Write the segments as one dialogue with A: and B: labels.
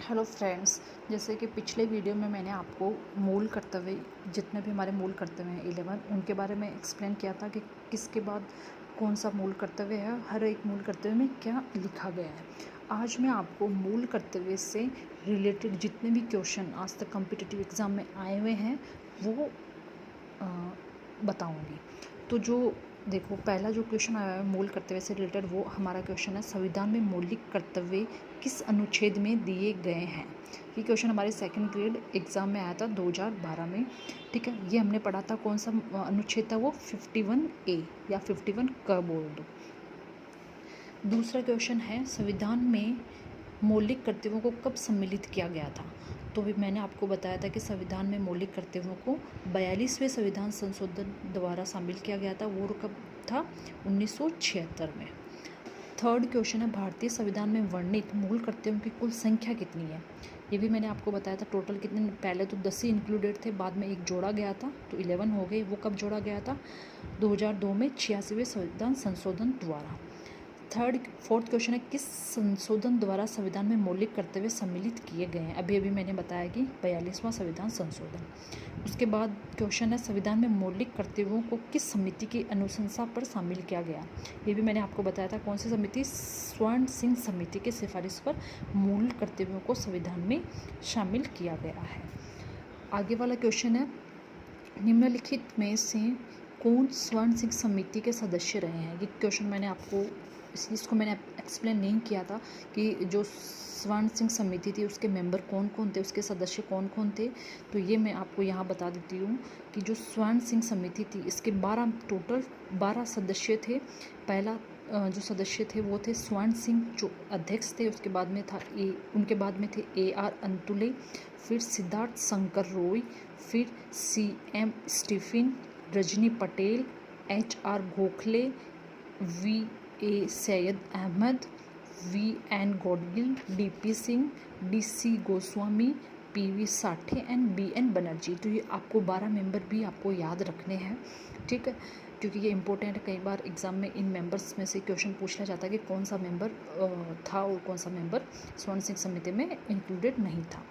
A: Hello friends, जैसे कि पिछले वीडियो में मैंने आपको मूल कर्तव्य, जितने भी हमारे मूल कर्तव्य हैं 11, उनके बारे में एक्सप्लेन किया था कि किसके बाद कौन सा मूल कर्तव्य है, हर एक मूल कर्तव्य में क्या लिखा गया है। आज मैं आपको मूल कर्तव्य से रिलेटेड जितने भी क्वेश्चन आज तक कॉम्पिटिटिव एग्ज़ाम में आए हुए हैं वो बताऊंगी। तो जो देखो, पहला जो क्वेश्चन आया है मूल कर्तव्य से रिलेटेड, वो हमारा क्वेश्चन है, संविधान में मौलिक कर्तव्य किस अनुच्छेद में दिए गए हैं। ये क्वेश्चन हमारे सेकंड ग्रेड एग्ज़ाम में आया था 2012 में। ठीक है, ये हमने पढ़ा था, कौन सा अनुच्छेद था वो 51A या 51 क बोल दो। दूसरा क्वेश्चन है, संविधान में मौलिक कर्तव्यों को कब सम्मिलित किया गया था। तो भी मैंने आपको बताया था कि संविधान में मौलिक कर्तव्यों को 42वें संविधान संशोधन द्वारा शामिल किया गया था। वो कब था? 1976 में। थर्ड क्वेश्चन है, भारतीय संविधान में वर्णित मूल कर्तव्यों की कुल संख्या कितनी है। ये भी मैंने आपको बताया था, टोटल कितने, पहले तो 10 ही इंक्लूडेड थे, बाद में एक जोड़ा गया था तो 11 हो गए। वो कब जोड़ा गया था? 2002 में 86वें संविधान संशोधन द्वारा। फोर्थ क्वेश्चन है, किस संशोधन द्वारा संविधान में मौलिक कर्तव्य सम्मिलित किए गए हैं। अभी अभी मैंने बताया कि 42वां संविधान संशोधन। उसके बाद क्वेश्चन है, संविधान में मौलिक कर्तव्यों को किस समिति की अनुशंसा पर शामिल किया गया। ये भी मैंने आपको बताया था, कौन सी समिति? स्वर्ण सिंह समिति की सिफारिश पर मूल कर्तव्यों को संविधान में शामिल किया गया है। आगे वाला क्वेश्चन है, निम्नलिखित में से कौन स्वर्ण सिंह समिति के सदस्य रहे हैं। ये क्वेश्चन मैंने आपको, इसको मैंने एक्सप्लेन नहीं किया था कि जो स्वर्ण सिंह समिति थी उसके मेंबर कौन कौन थे, उसके सदस्य कौन कौन थे। तो ये मैं आपको यहाँ बता देती हूँ कि जो स्वर्ण सिंह समिति थी इसके टोटल 12 सदस्य थे। पहला जो सदस्य थे वो थे स्वर्ण सिंह जो अध्यक्ष थे, उसके बाद में था उनके बाद में थे AR अंतुले, फिर सिद्धार्थ शंकर रॉय, फिर CM Stephen, Rajni Patel, HR Gokhale, VA Syed Ahmed, VN Gadgil, DP Singh, DC Goswami, PV Sathe and BN Banerjee. तो ये आपको 12 मेंबर भी आपको याद रखने हैं, ठीक है, क्योंकि ये इंपॉर्टेंट है। कई बार एग्ज़ाम में इन मेंबर्स में से क्वेश्चन पूछा जाता है कि कौन सा मेंबर था और कौन सा मेंबर स्वर्ण सिंह समिति में इंक्लूडेड नहीं था।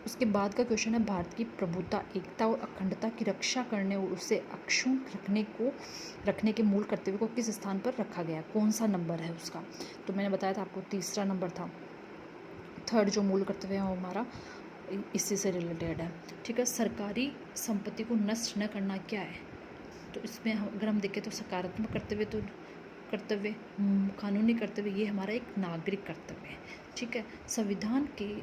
A: उसके बाद का क्वेश्चन है, भारत की प्रभुता, एकता और अखंडता की रक्षा करने और उसे अक्षुण्ण रखने के मूल कर्तव्य को किस स्थान पर रखा गया, कौन सा नंबर है उसका। तो मैंने बताया था आपको, तीसरा नंबर था। थर्ड जो मूल कर्तव्य है वो हमारा इसी से रिलेटेड है, ठीक है। सरकारी संपत्ति को नष्ट न करना क्या है। तो इसमें अगर हम देखें तो सकारात्मक कर्तव्य, तो कानूनी कर्तव्य, ये हमारा एक नागरिक कर्तव्य है, ठीक है।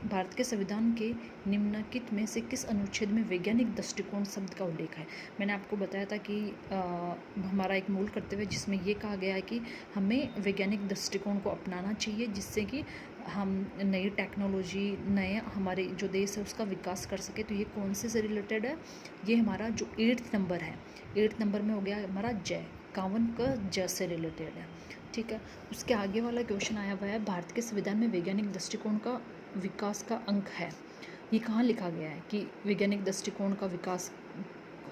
A: भारत के संविधान के निम्नलिखित में से किस अनुच्छेद में वैज्ञानिक दृष्टिकोण शब्द का उल्लेख है। मैंने आपको बताया था कि हमारा एक मूल कर्तव्य जिसमें ये कहा गया है कि हमें वैज्ञानिक दृष्टिकोण को अपनाना चाहिए, जिससे कि हम नई टेक्नोलॉजी, नए हमारे जो देश है उसका विकास कर सके। तो ये कौन से रिलेटेड है? ये हमारा जो 8th नंबर है, 8th नंबर में हो गया हमारा जय, 51 का ज से रिलेटेड है, ठीक है। उसके आगे वाला क्वेश्चन आया हुआ है, भारत के संविधान में वैज्ञानिक दृष्टिकोण का विकास का अंक है। ये कहाँ लिखा गया है कि वैज्ञानिक दृष्टिकोण का विकास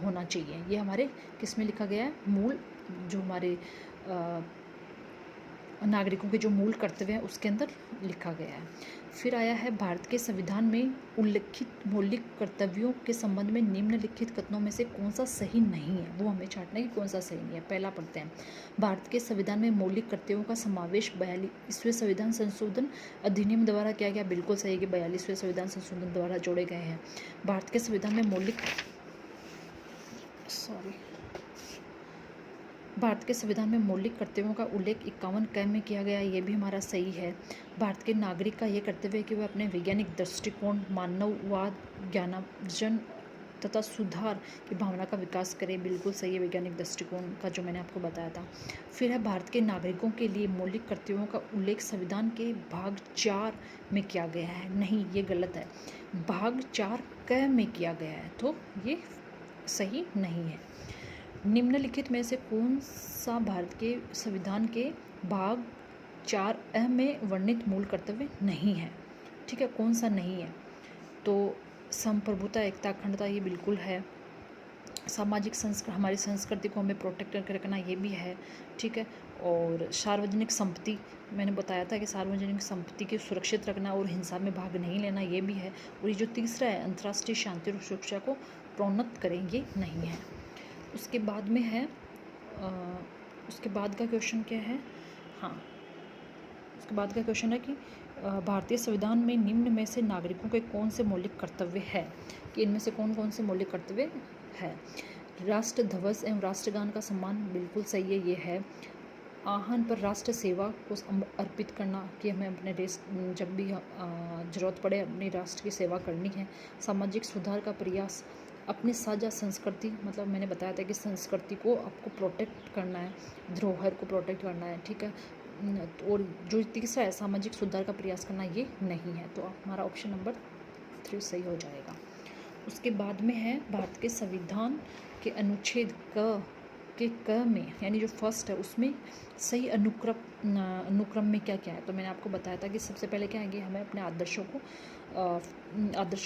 A: होना चाहिए। ये हमारे किस में लिखा गया है? मूल जो हमारे नागरिकों के जो मूल कर्तव्य हैं उसके अंदर लिखा गया है। फिर आया है, भारत के संविधान में उल्लिखित मौलिक कर्तव्यों के संबंध में निम्नलिखित कथनों में से कौन सा सही नहीं है। वो हमें छांटना है कि कौन सा सही नहीं है। पहला पढ़ते हैं, भारत के संविधान में मौलिक कर्तव्यों का समावेश 42वें संविधान संशोधन अधिनियम द्वारा किया गया। बिल्कुल सही है कि 42वें संविधान संशोधन द्वारा जोड़े गए हैं। भारत के संविधान में भारत के संविधान में मौलिक कर्तव्यों का उल्लेख 51 क में किया गया, ये भी हमारा सही है। भारत के नागरिक का यह कर्तव्य है कि वह अपने वैज्ञानिक दृष्टिकोण, मानववाद, ज्ञानार्जन तथा सुधार की भावना का विकास करे। बिल्कुल सही है वैज्ञानिक दृष्टिकोण का, जो मैंने आपको बताया था। फिर है, भारत के नागरिकों के लिए मौलिक कर्तव्यों का उल्लेख संविधान के भाग 4 में किया गया है। नहीं, ये गलत है, भाग 4 क में किया गया है, तो ये सही नहीं है। निम्नलिखित में से कौन सा भारत के संविधान के भाग 4 में वर्णित मूल कर्तव्य नहीं है, ठीक है, कौन सा नहीं है। तो संप्रभुता, एकता, अखंडता, ये बिल्कुल है। सामाजिक हमारी संस्कृति को हमें प्रोटेक्ट करके रखना, ये भी है, ठीक है। और सार्वजनिक संपत्ति, मैंने बताया था कि सार्वजनिक संपत्ति को सुरक्षित रखना और हिंसा में भाग नहीं लेना, ये भी है। और ये जो तीसरा है, अंतर्राष्ट्रीय शांति और सुरक्षा को प्रोन्नत करें, ये नहीं है। उसके बाद में है उसके बाद का क्वेश्चन क्या है, हाँ, उसके बाद का क्वेश्चन है कि भारतीय संविधान में निम्न में से नागरिकों के कौन से मौलिक कर्तव्य है, कि इनमें से कौन कौन से मौलिक कर्तव्य है। राष्ट्र ध्वज एवं राष्ट्रगान का सम्मान, बिल्कुल सही है, ये है। आहन पर राष्ट्र सेवा को अर्पित करना, कि हमें अपने देश जब भी ज़रूरत पड़े अपने राष्ट्र की सेवा करनी है। सामाजिक सुधार का प्रयास, अपनी साझा संस्कृति, मतलब मैंने बताया था कि संस्कृति को आपको प्रोटेक्ट करना है, धरोहर को प्रोटेक्ट करना है, ठीक है। और जो तीसरा है सामाजिक सुधार का प्रयास करना, ये नहीं है, तो हमारा ऑप्शन नंबर 3 सही हो जाएगा। उसके बाद में है भारत के संविधान के अनुच्छेद क में, यानी जो फर्स्ट है उसमें सही अनुक्रम में क्या क्या है। तो मैंने आपको बताया था कि सबसे पहले क्या है कि हमें अपने आदर्शों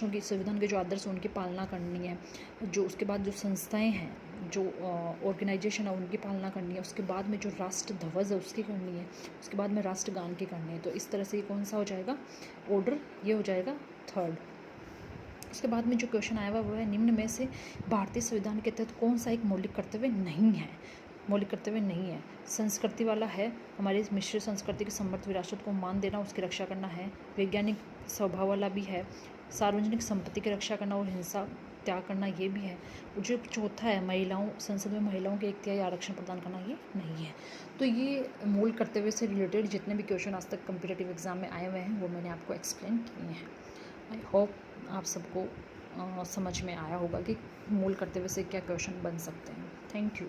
A: की, संविधान के जो आदर्श उनकी पालना करनी है। जो उसके बाद जो संस्थाएं हैं, जो ऑर्गेनाइजेशन है, उनकी पालना करनी है। उसके बाद में जो राष्ट्र ध्वज है उसकी करनी है। उसके बाद में राष्ट्रगान की करनी है। तो इस तरह से ये कौन सा हो जाएगा ऑर्डर, ये हो जाएगा 3rd। उसके बाद में जो क्वेश्चन आया हुआ वो है, निम्न में से भारतीय संविधान के तहत कौन सा एक मौलिक कर्तव्य नहीं है। मौलिक कर्तव्य नहीं है, संस्कृति वाला है, हमारी मिश्र संस्कृति की समृद्ध विरासत को मान देना, उसकी रक्षा करना है। वैज्ञानिक स्वभाव वाला भी है। सार्वजनिक संपत्ति की रक्षा करना और हिंसा त्याग करना, ये भी है। जो चौथा है, महिलाओं, संसद में महिलाओं के 1/3 आरक्षण प्रदान करना, ये नहीं है। तो ये मूल कर्तव्य से रिलेटेड जितने भी क्वेश्चन आज तक कम्पिटिटिव एग्जाम में आए हुए हैं वो मैंने आपको एक्सप्लेन किए हैं। आई होप आप सबको समझ में आया होगा कि मूल कर्तव्य से क्या क्वेश्चन बन सकते हैं। Thank you.